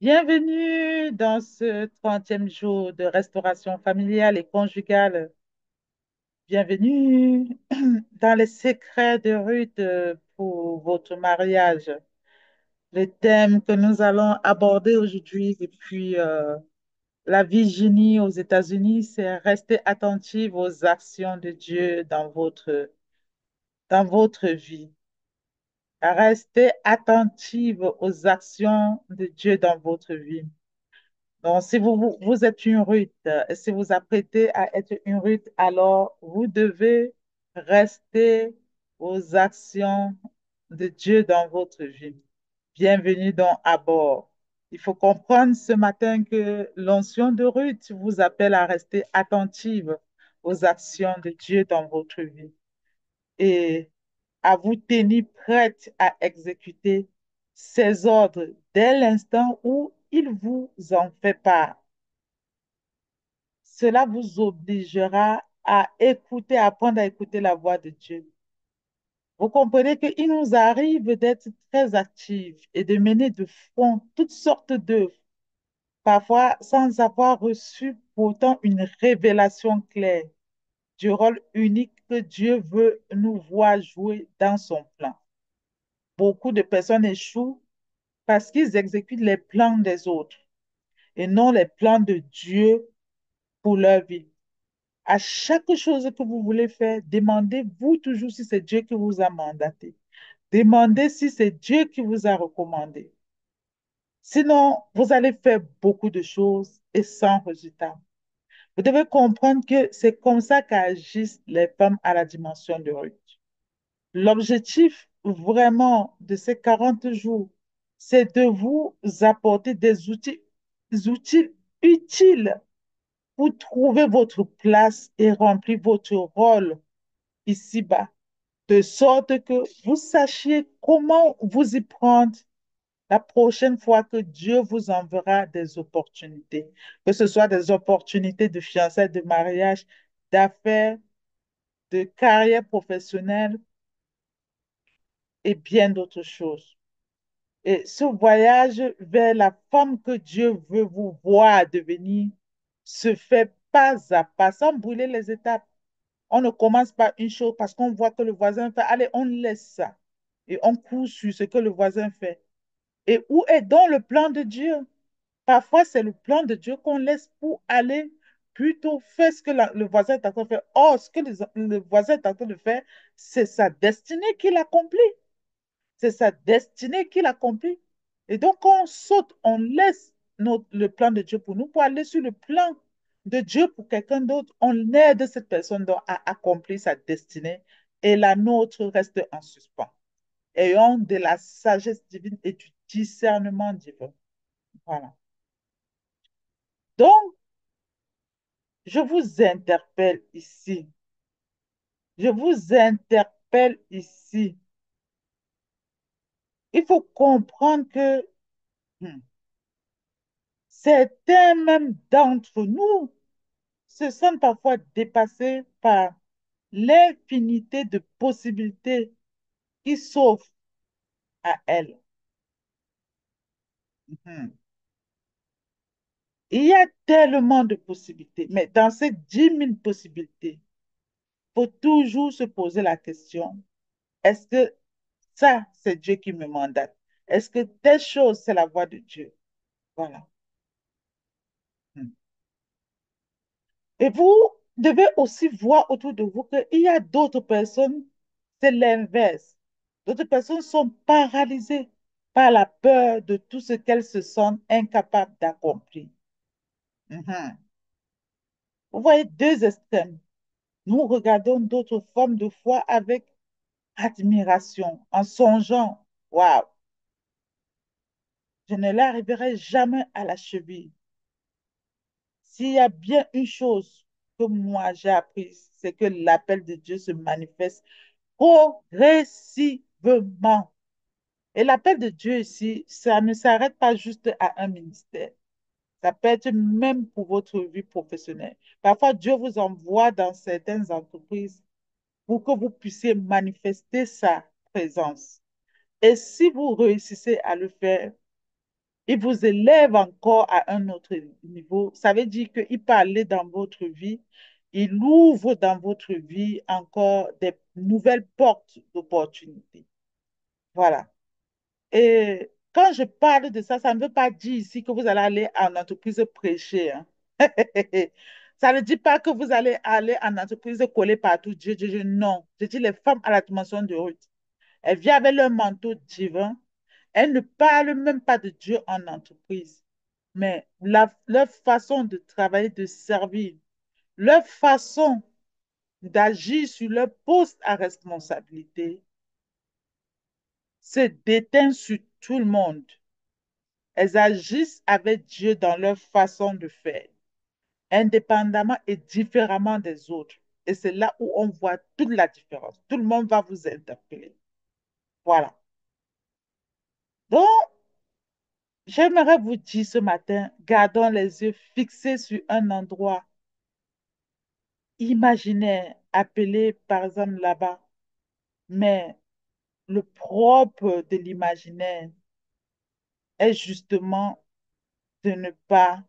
Bienvenue dans ce 30e jour de restauration familiale et conjugale. Bienvenue dans les secrets de Ruth pour votre mariage. Le thème que nous allons aborder aujourd'hui depuis la Virginie aux États-Unis, c'est rester attentive aux actions de Dieu dans votre vie. Restez attentive aux actions de Dieu dans votre vie. Donc, si vous êtes une Ruth, et si vous apprêtez à être une Ruth, alors vous devez rester aux actions de Dieu dans votre vie. Bienvenue donc à bord. Il faut comprendre ce matin que l'onction de Ruth vous appelle à rester attentive aux actions de Dieu dans votre vie et à vous tenir prête à exécuter ses ordres dès l'instant où il vous en fait part. Cela vous obligera à écouter, à apprendre à écouter la voix de Dieu. Vous comprenez qu'il nous arrive d'être très actifs et de mener de front toutes sortes d'œuvres, parfois sans avoir reçu pourtant une révélation claire du rôle unique que Dieu veut nous voir jouer dans son plan. Beaucoup de personnes échouent parce qu'ils exécutent les plans des autres et non les plans de Dieu pour leur vie. À chaque chose que vous voulez faire, demandez-vous toujours si c'est Dieu qui vous a mandaté. Demandez si c'est Dieu qui vous a recommandé. Sinon, vous allez faire beaucoup de choses et sans résultat. Vous devez comprendre que c'est comme ça qu'agissent les femmes à la dimension de Ruth. L'objectif vraiment de ces 40 jours, c'est de vous apporter des outils utiles pour trouver votre place et remplir votre rôle ici-bas, de sorte que vous sachiez comment vous y prendre la prochaine fois que Dieu vous enverra des opportunités, que ce soit des opportunités de fiançailles, de mariage, d'affaires, de carrière professionnelle et bien d'autres choses. Et ce voyage vers la femme que Dieu veut vous voir devenir se fait pas à pas, sans brûler les étapes. On ne commence pas une chose parce qu'on voit que le voisin fait. Allez, on laisse ça. Et on court sur ce que le voisin fait. Et où est donc le plan de Dieu? Parfois, c'est le plan de Dieu qu'on laisse pour aller plutôt faire ce que le voisin est en train de faire. Or, ce que le voisin est en train de faire, c'est sa destinée qu'il accomplit. C'est sa destinée qu'il accomplit. Et donc, quand on saute, on laisse le plan de Dieu pour nous, pour aller sur le plan de Dieu pour quelqu'un d'autre. On aide cette personne donc à accomplir sa destinée et la nôtre reste en suspens. Ayons de la sagesse divine et du discernement divin. Voilà. Donc, je vous interpelle ici. Je vous interpelle ici. Il faut comprendre que hmm, certains même d'entre nous se sentent parfois dépassés par l'infinité de possibilités qui s'offrent à elles. Mhm. Il y a tellement de possibilités, mais dans ces 10 000 possibilités, il faut toujours se poser la question, est-ce que ça, c'est Dieu qui me mandate? Est-ce que telle chose, c'est la voix de Dieu? Voilà. Mhm. Et vous devez aussi voir autour de vous qu'il y a d'autres personnes, c'est l'inverse. D'autres personnes sont paralysées par la peur de tout ce qu'elles se sentent incapables d'accomplir. Mhm. Vous voyez deux extrêmes. Nous regardons d'autres formes de foi avec admiration, en songeant, waouh, je ne l'arriverai jamais à la cheville. S'il y a bien une chose que moi j'ai apprise, c'est que l'appel de Dieu se manifeste progressivement. Et l'appel de Dieu ici, ça ne s'arrête pas juste à un ministère. Ça peut être même pour votre vie professionnelle. Parfois, Dieu vous envoie dans certaines entreprises pour que vous puissiez manifester sa présence. Et si vous réussissez à le faire, Il vous élève encore à un autre niveau. Ça veut dire qu'il peut aller dans votre vie. Il ouvre dans votre vie encore des nouvelles portes d'opportunités. Voilà. Et quand je parle de ça, ça ne veut pas dire ici que vous allez aller en entreprise prêcher, hein. Ça ne dit pas que vous allez aller en entreprise coller partout. Dieu, Dieu, Dieu. Non. Je dis les femmes à la dimension de Ruth. Elles viennent avec leur manteau divin. Elles ne parlent même pas de Dieu en entreprise. Mais leur façon de travailler, de servir, leur façon d'agir sur leur poste à responsabilité se déteint sur tout le monde. Elles agissent avec Dieu dans leur façon de faire, indépendamment et différemment des autres. Et c'est là où on voit toute la différence. Tout le monde va vous interpeller. Voilà. Donc, j'aimerais vous dire ce matin, gardons les yeux fixés sur un endroit imaginaire, appelé par exemple là-bas. Mais le propre de l'imaginaire est justement de ne pas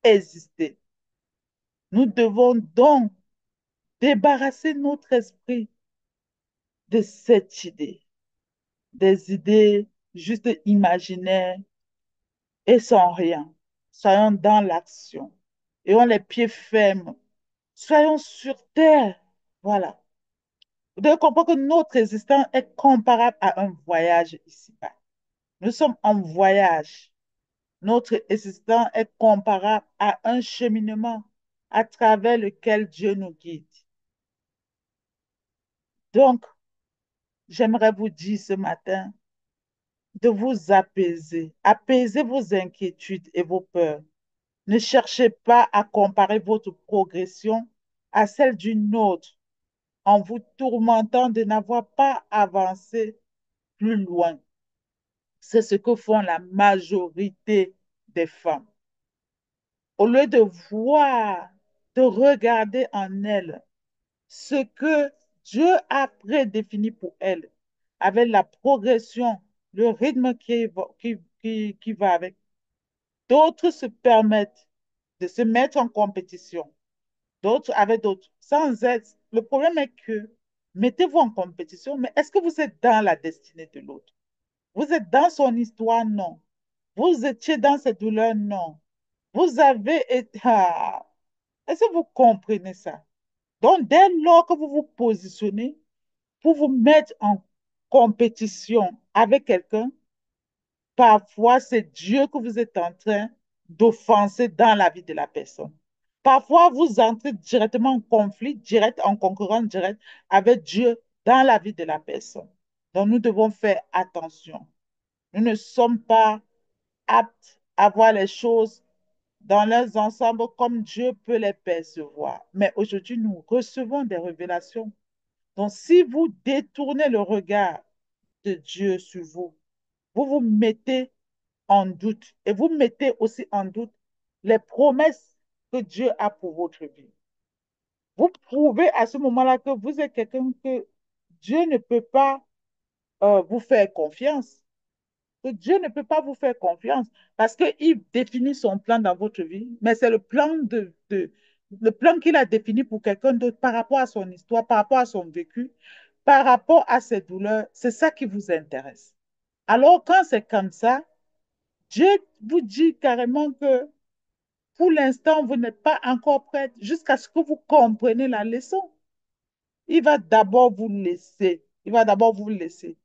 exister. Nous devons donc débarrasser notre esprit de cette idée, des idées juste imaginaires et sans rien. Soyons dans l'action. Ayons les pieds fermes. Soyons sur terre. Voilà. Vous devez comprendre que notre existence est comparable à un voyage ici-bas. Nous sommes en voyage. Notre existence est comparable à un cheminement à travers lequel Dieu nous guide. Donc, j'aimerais vous dire ce matin de vous apaiser. Apaisez vos inquiétudes et vos peurs. Ne cherchez pas à comparer votre progression à celle d'une autre en vous tourmentant de n'avoir pas avancé plus loin. C'est ce que font la majorité des femmes. Au lieu de voir, de regarder en elles ce que Dieu a prédéfini pour elles, avec la progression, le rythme qui va avec. D'autres se permettent de se mettre en compétition, d'autres avec d'autres, sans être. Le problème est que mettez-vous en compétition, mais est-ce que vous êtes dans la destinée de l'autre? Vous êtes dans son histoire? Non. Vous étiez dans ses douleurs? Non. Vous avez été. Ah, est-ce que vous comprenez ça? Donc, dès lors que vous vous positionnez pour vous mettre en compétition avec quelqu'un, parfois c'est Dieu que vous êtes en train d'offenser dans la vie de la personne. Parfois, vous entrez directement en conflit, direct, en concurrence direct avec Dieu dans la vie de la personne. Donc, nous devons faire attention. Nous ne sommes pas aptes à voir les choses dans leurs ensembles comme Dieu peut les percevoir. Mais aujourd'hui, nous recevons des révélations. Donc, si vous détournez le regard de Dieu sur vous, vous vous mettez en doute et vous mettez aussi en doute les promesses que Dieu a pour votre vie. Vous prouvez à ce moment-là que vous êtes quelqu'un que Dieu ne peut pas vous faire confiance. Que Dieu ne peut pas vous faire confiance parce qu'il définit son plan dans votre vie, mais c'est le plan qu'il a défini pour quelqu'un d'autre par rapport à son histoire, par rapport à son vécu, par rapport à ses douleurs. C'est ça qui vous intéresse. Alors, quand c'est comme ça, Dieu vous dit carrément que pour l'instant, vous n'êtes pas encore prête jusqu'à ce que vous compreniez la leçon. Il va d'abord vous laisser. Il va d'abord vous laisser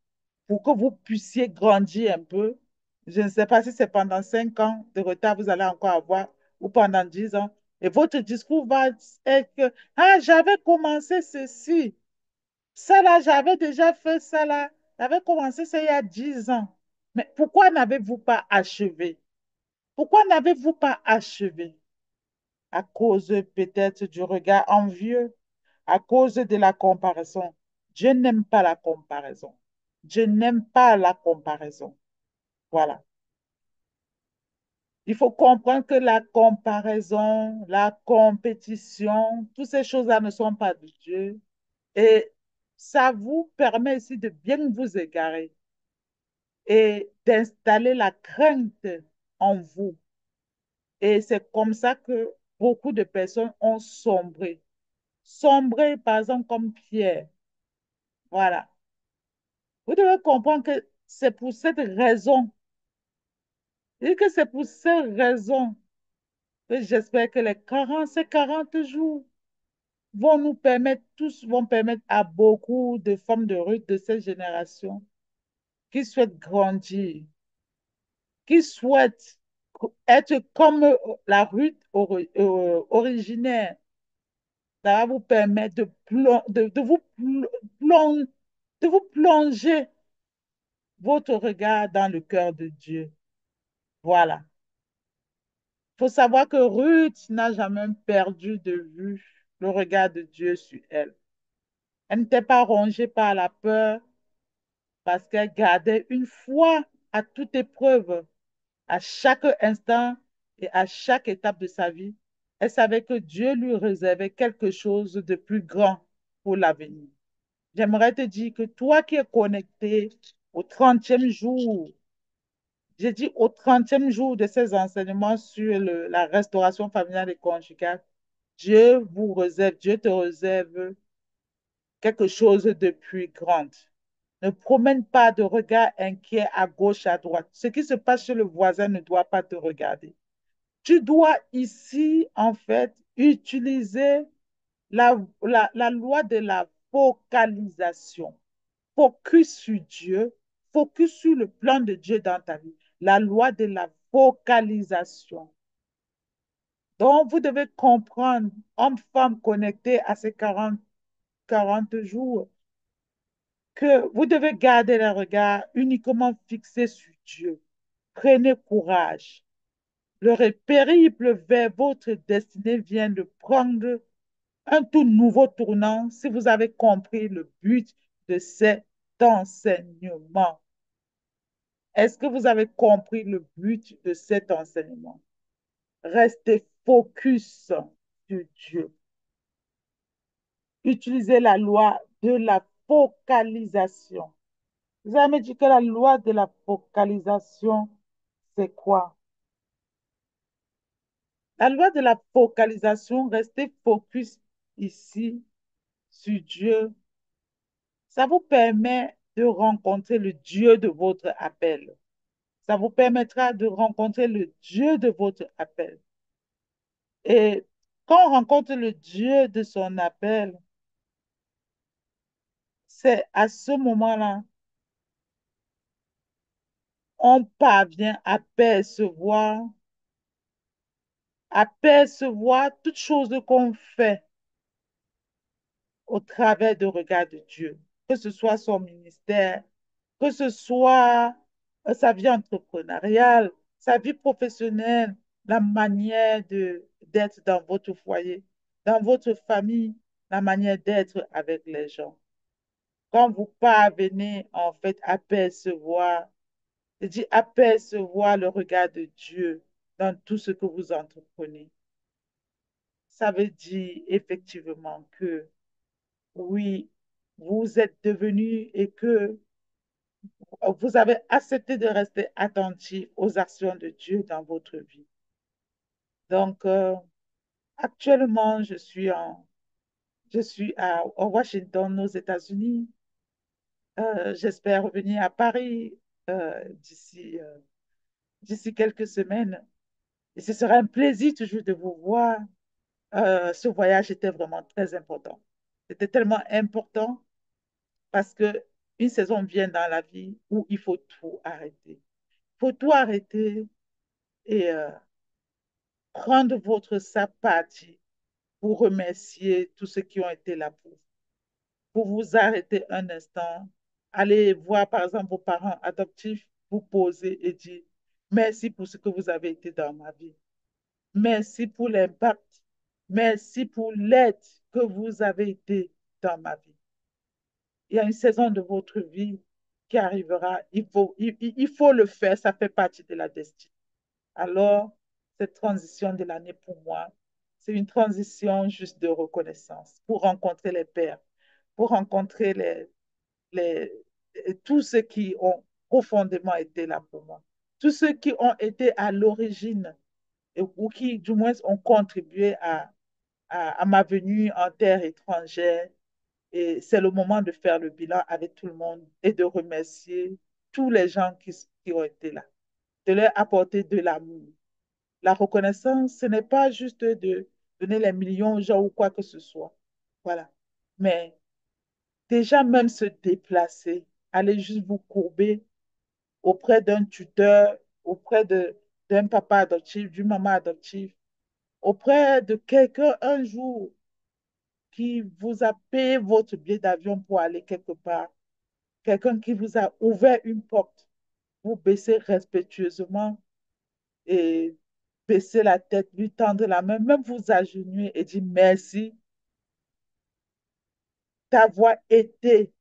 pour que vous puissiez grandir un peu. Je ne sais pas si c'est pendant 5 ans de retard vous allez encore avoir ou pendant 10 ans. Et votre discours va être que, ah, j'avais commencé ceci. Ça là, j'avais déjà fait ça là. J'avais commencé ça il y a 10 ans. Mais pourquoi n'avez-vous pas achevé? Pourquoi n'avez-vous pas achevé? À cause peut-être du regard envieux, à cause de la comparaison. Dieu n'aime pas la comparaison. Dieu n'aime pas la comparaison. Voilà. Il faut comprendre que la comparaison, la compétition, toutes ces choses-là ne sont pas de Dieu. Et ça vous permet aussi de bien vous égarer. Et d'installer la crainte en vous. Et c'est comme ça que beaucoup de personnes ont sombré. Sombré, par exemple, comme Pierre. Voilà. Vous devez comprendre que c'est pour cette raison, et que c'est pour cette raison que j'espère que ces 40 jours vont permettre à beaucoup de femmes de Ruth de cette génération qui souhaitent grandir, qui souhaitent être comme la Ruth originaire. Ça va vous permettre plon- de vous plonger votre regard dans le cœur de Dieu. Voilà. Il faut savoir que Ruth n'a jamais perdu de vue le regard de Dieu sur elle. Elle n'était pas rongée par la peur parce qu'elle gardait une foi à toute épreuve, à chaque instant et à chaque étape de sa vie. Elle savait que Dieu lui réservait quelque chose de plus grand pour l'avenir. J'aimerais te dire que toi qui es connecté au 30e jour, j'ai dit au 30e jour de ces enseignements sur la restauration familiale et conjugale, Dieu te réserve quelque chose de plus grand. Ne promène pas de regard inquiet à gauche, à droite. Ce qui se passe chez le voisin ne doit pas te regarder. Tu dois ici, en fait, utiliser la loi de la focalisation. Focus sur Dieu, focus sur le plan de Dieu dans ta vie. La loi de la focalisation. Donc, vous devez comprendre, homme, femme connectés à ces 40 jours, que vous devez garder le regard uniquement fixé sur Dieu. Prenez courage. Le périple vers votre destinée vient de prendre un tout nouveau tournant si vous avez compris le but de cet enseignement. Est-ce que vous avez compris le but de cet enseignement? Restez focus sur Dieu. Utilisez la loi de la focalisation. Vous avez dit que la loi de la focalisation, c'est quoi? La loi de la focalisation, restez focus ici sur Dieu. Ça vous permet de rencontrer le Dieu de votre appel. Ça vous permettra de rencontrer le Dieu de votre appel. Et quand on rencontre le Dieu de son appel, c'est à ce moment-là, on parvient à percevoir toutes choses qu'on fait au travers du regard de Dieu, que ce soit son ministère, que ce soit sa vie entrepreneuriale, sa vie professionnelle, la manière d'être dans votre foyer, dans votre famille, la manière d'être avec les gens. Quand vous parvenez en fait à percevoir, je dis apercevoir le regard de Dieu dans tout ce que vous entreprenez, ça veut dire effectivement que oui, vous êtes devenu et que vous avez accepté de rester attentif aux actions de Dieu dans votre vie. Donc, actuellement, je suis à Washington, aux États-Unis. J'espère revenir à Paris d'ici quelques semaines. Et ce sera un plaisir toujours de vous voir. Ce voyage était vraiment très important. C'était tellement important parce que une saison vient dans la vie où il faut tout arrêter. Il faut tout arrêter et prendre votre sabbati pour remercier tous ceux qui ont été là pour vous arrêter un instant. Allez voir, par exemple, vos parents adoptifs, vous poser et dire merci pour ce que vous avez été dans ma vie. Merci pour l'impact. Merci pour l'aide que vous avez été dans ma vie. Il y a une saison de votre vie qui arrivera. Il faut le faire. Ça fait partie de la destinée. Alors, cette transition de l'année pour moi, c'est une transition juste de reconnaissance pour rencontrer les pères, pour rencontrer tous ceux qui profondément été là pour moi. Tous ceux qui ont été à l'origine ou qui, du moins, ont contribué à ma venue en terre étrangère. Et c'est le moment de faire le bilan avec tout le monde et de remercier tous les gens qui ont été là, de leur apporter de l'amour. La reconnaissance, ce n'est pas juste de donner les millions aux gens ou quoi que ce soit. Voilà. Mais déjà, même se déplacer, aller juste vous courber auprès d'un tuteur, auprès d'un papa adoptif, d'une maman adoptive, auprès de quelqu'un un jour qui vous a payé votre billet d'avion pour aller quelque part, quelqu'un qui vous a ouvert une porte, vous baissez respectueusement et baissez la tête, lui tendre la main, même vous agenouiller et dire merci d'avoir été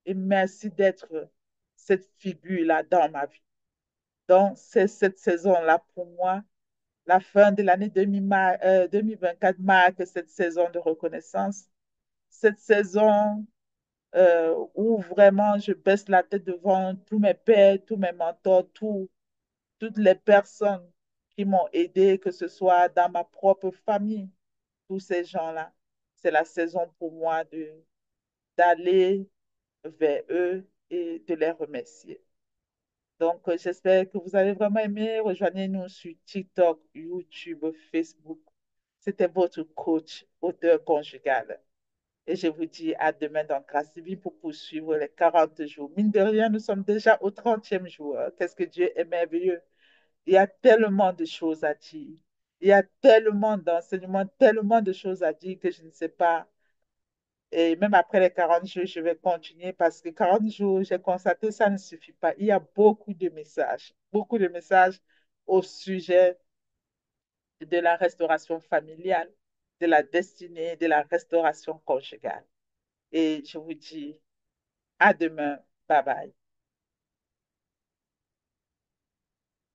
et merci d'être cette figure-là dans ma vie. Donc, c'est cette saison-là pour moi. La fin de l'année 2024 marque cette saison de reconnaissance, cette saison où vraiment je baisse la tête devant tous mes pères, tous mes mentors, toutes les personnes qui m'ont aidé, que ce soit dans ma propre famille, tous ces gens-là. C'est la saison pour moi d'aller vers eux et de les remercier. Donc, j'espère que vous avez vraiment aimé. Rejoignez-nous sur TikTok, YouTube, Facebook. C'était votre coach, auteur conjugal. Et je vous dis à demain dans Grâce divine pour poursuivre les 40 jours. Mine de rien, nous sommes déjà au 30e jour. Qu'est-ce que Dieu est merveilleux. Il y a tellement de choses à dire. Il y a tellement d'enseignements, tellement de choses à dire que je ne sais pas. Et même après les 40 jours, je vais continuer parce que 40 jours, j'ai constaté, ça ne suffit pas. Il y a beaucoup de messages au sujet de la restauration familiale, de la destinée, de la restauration conjugale. Et je vous dis à demain. Bye bye.